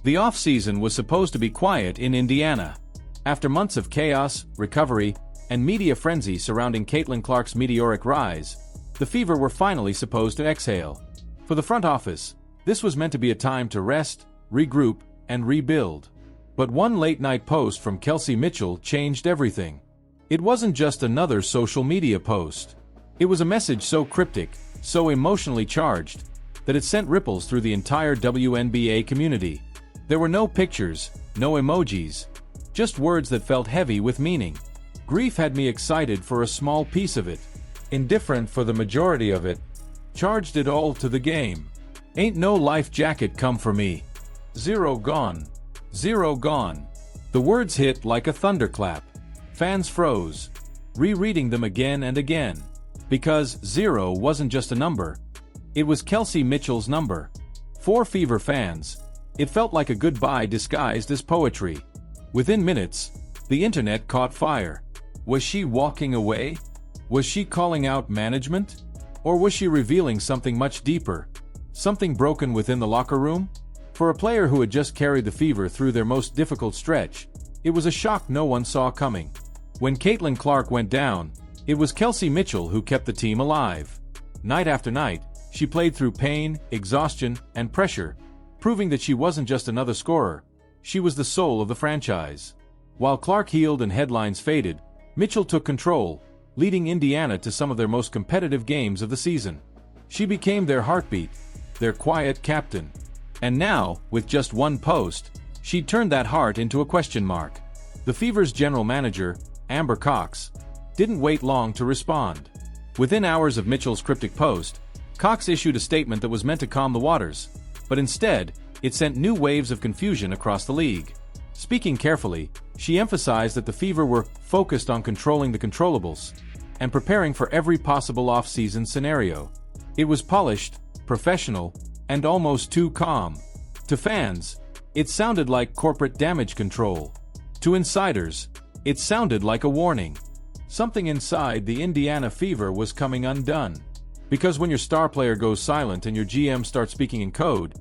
The offseason was supposed to be quiet in Indiana. After months of chaos, recovery, and media frenzy surrounding Caitlin Clark's meteoric rise, the Fever were finally supposed to exhale. For the front office, this was meant to be a time to rest, regroup, and rebuild. But one late-night post from Kelsey Mitchell changed everything. It wasn't just another social media post. It was a message so cryptic, so emotionally charged, that it sent ripples through the entire WNBA community. There were no pictures, no emojis, just words that felt heavy with meaning. Grief had me excited for a small piece of it, indifferent for the majority of it, charged it all to the game. Ain't no life jacket come for me. Zero gone. Zero gone. The words hit like a thunderclap. Fans froze, rereading them again and again. Because zero wasn't just a number. It was Kelsey Mitchell's number. For Fever fans, it felt like a goodbye disguised as poetry. Within minutes, the internet caught fire. Was she walking away? Was she calling out management? Or was she revealing something much deeper? Something broken within the locker room? For a player who had just carried the Fever through their most difficult stretch, it was a shock no one saw coming. When Caitlin Clark went down, it was Kelsey Mitchell who kept the team alive. Night after night, she played through pain, exhaustion, and pressure, proving that she wasn't just another scorer, she was the soul of the franchise. While Clark healed and headlines faded, Mitchell took control, leading Indiana to some of their most competitive games of the season. She became their heartbeat, their quiet captain. And now, with just one post, she turned that heart into a question mark. The Fever's general manager, Amber Cox, didn't wait long to respond. Within hours of Mitchell's cryptic post, Cox issued a statement that was meant to calm the waters, but instead, it sent new waves of confusion across the league. Speaking carefully, she emphasized that the Fever were focused on controlling the controllables and preparing for every possible off-season scenario. It was polished, professional, and almost too calm. To fans, it sounded like corporate damage control. To insiders, it sounded like a warning. Something inside the Indiana Fever was coming undone. Because when your star player goes silent and your GM starts speaking in code,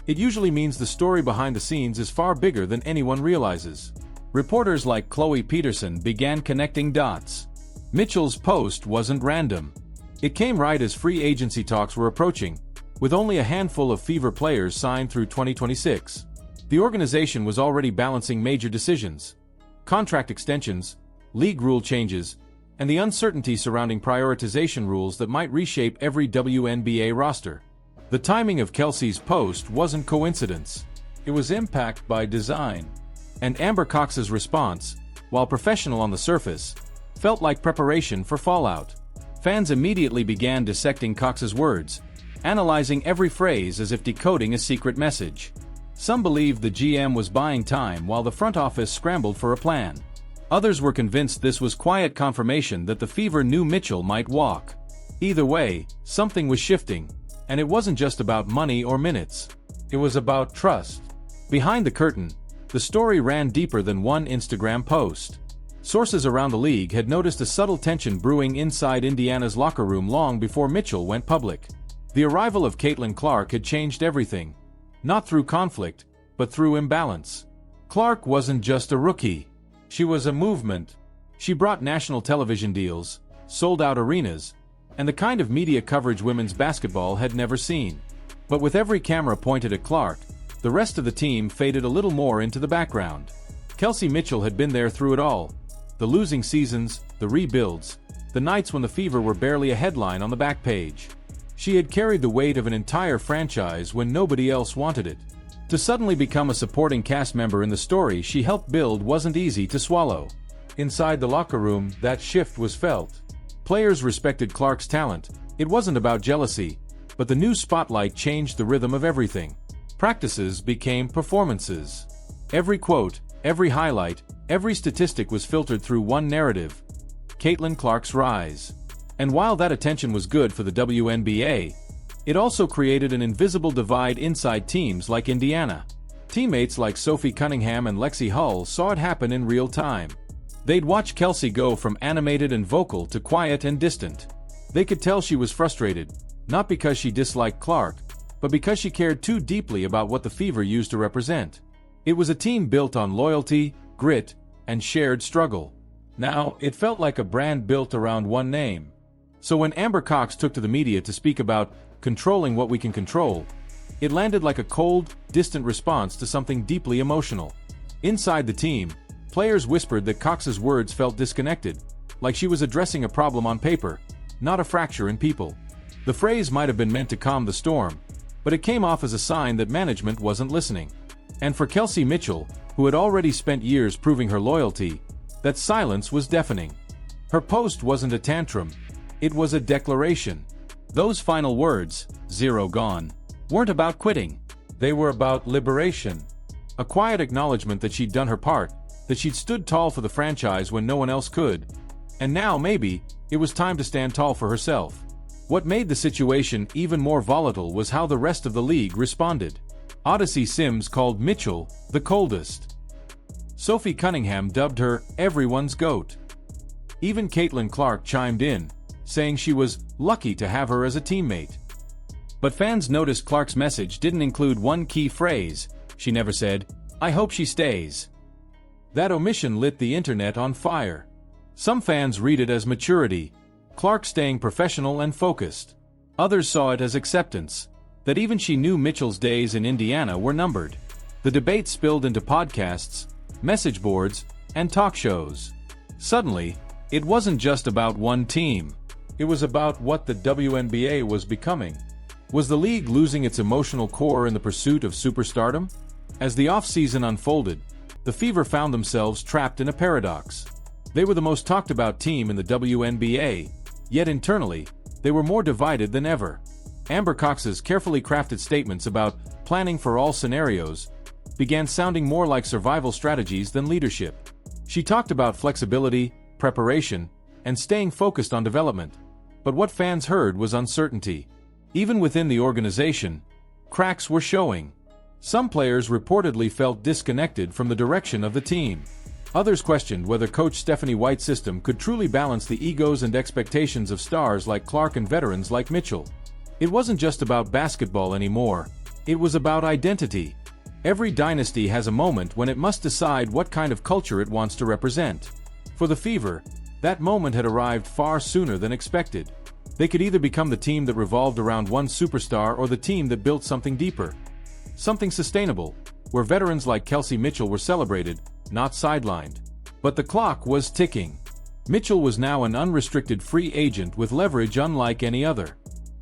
it usually means the story behind the scenes is far bigger than anyone realizes. Reporters like Chloe Peterson began connecting dots. Mitchell's post wasn't random. It came right as free agency talks were approaching, with only a handful of Fever players signed through 2026. The organization was already balancing major decisions: contract extensions, league rule changes, and the uncertainty surrounding prioritization rules that might reshape every WNBA roster. The timing of Kelsey's post wasn't coincidence. It was impact by design. And Amber Cox's response, while professional on the surface, felt like preparation for fallout. Fans immediately began dissecting Cox's words, analyzing every phrase as if decoding a secret message. Some believed the GM was buying time while the front office scrambled for a plan. Others were convinced this was quiet confirmation that the Fever knew Mitchell might walk. Either way, something was shifting, and it wasn't just about money or minutes. It was about trust. Behind the curtain, the story ran deeper than one Instagram post. Sources around the league had noticed a subtle tension brewing inside Indiana's locker room long before Mitchell went public. The arrival of Caitlin Clark had changed everything. Not through conflict, but through imbalance. Clark wasn't just a rookie. She was a movement. She brought national television deals, sold-out arenas, and the kind of media coverage women's basketball had never seen. But with every camera pointed at Clark, the rest of the team faded a little more into the background. Kelsey Mitchell had been there through it all. The losing seasons, the rebuilds, the nights when the Fever were barely a headline on the back page. She had carried the weight of an entire franchise when nobody else wanted it. To suddenly become a supporting cast member in the story she helped build wasn't easy to swallow. Inside the locker room, that shift was felt. Players respected Clark's talent. It wasn't about jealousy, but the new spotlight changed the rhythm of everything. Practices became performances. Every quote, every highlight, every statistic was filtered through one narrative: Caitlin Clark's rise. And while that attention was good for the WNBA, it also created an invisible divide inside teams like Indiana. Teammates like Sophie Cunningham and Lexi Hull saw it happen in real time. They'd watch Kelsey go from animated and vocal to quiet and distant. They could tell she was frustrated, not because she disliked Clark, but because she cared too deeply about what the Fever used to represent. It was a team built on loyalty, grit, and shared struggle. Now, it felt like a brand built around one name. So when Amber Cox took to the media to speak about controlling what we can control, it landed like a cold, distant response to something deeply emotional. Inside the team, players whispered that Cox's words felt disconnected, like she was addressing a problem on paper, not a fracture in people. The phrase might have been meant to calm the storm, but it came off as a sign that management wasn't listening. And for Kelsey Mitchell, who had already spent years proving her loyalty, that silence was deafening. Her post wasn't a tantrum, it was a declaration. Those final words, "zero gone," weren't about quitting. They were about liberation. A quiet acknowledgement that she'd done her part, that she'd stood tall for the franchise when no one else could. And now, maybe, it was time to stand tall for herself. What made the situation even more volatile was how the rest of the league responded. Odyssey Sims called Mitchell the coldest. Sophie Cunningham dubbed her everyone's GOAT. Even Caitlin Clark chimed in, saying she was lucky to have her as a teammate. But fans noticed Clark's message didn't include one key phrase. She never said, "I hope she stays." That omission lit the internet on fire. Some fans read it as maturity, Clark staying professional and focused. Others saw it as acceptance, that even she knew Mitchell's days in Indiana were numbered. The debate spilled into podcasts, message boards, and talk shows. Suddenly, it wasn't just about one team. It was about what the WNBA was becoming. Was the league losing its emotional core in the pursuit of superstardom? As the offseason unfolded, the Fever found themselves trapped in a paradox. They were the most talked about team in the WNBA, yet internally, they were more divided than ever. Amber Cox's carefully crafted statements about planning for all scenarios began sounding more like survival strategies than leadership. She talked about flexibility, preparation, and staying focused on development. But what fans heard was uncertainty. Even within the organization, cracks were showing. Some players reportedly felt disconnected from the direction of the team. Others questioned whether Coach Stephanie White's system could truly balance the egos and expectations of stars like Clark and veterans like Mitchell. It wasn't just about basketball anymore. It was about identity. Every dynasty has a moment when it must decide what kind of culture it wants to represent. For the Fever, that moment had arrived far sooner than expected. They could either become the team that revolved around one superstar or the team that built something deeper. Something sustainable, where veterans like Kelsey Mitchell were celebrated, not sidelined. But the clock was ticking. Mitchell was now an unrestricted free agent with leverage unlike any other.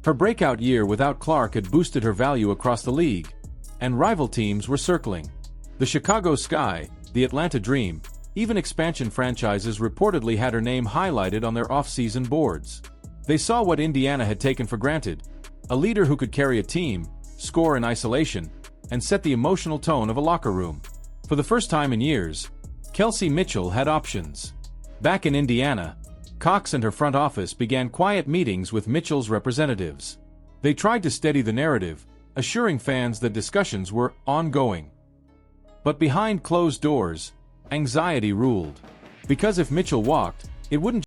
Her breakout year without Clark had boosted her value across the league, and rival teams were circling. The Chicago Sky, the Atlanta Dream, even expansion franchises reportedly had her name highlighted on their off-season boards. They saw what Indiana had taken for granted, a leader who could carry a team, score in isolation, and set the emotional tone of a locker room. For the first time in years, Kelsey Mitchell had options. Back in Indiana, Cox and her front office began quiet meetings with Mitchell's representatives. They tried to steady the narrative, assuring fans that discussions were ongoing. But behind closed doors, anxiety ruled. Because if Mitchell walked, it wouldn't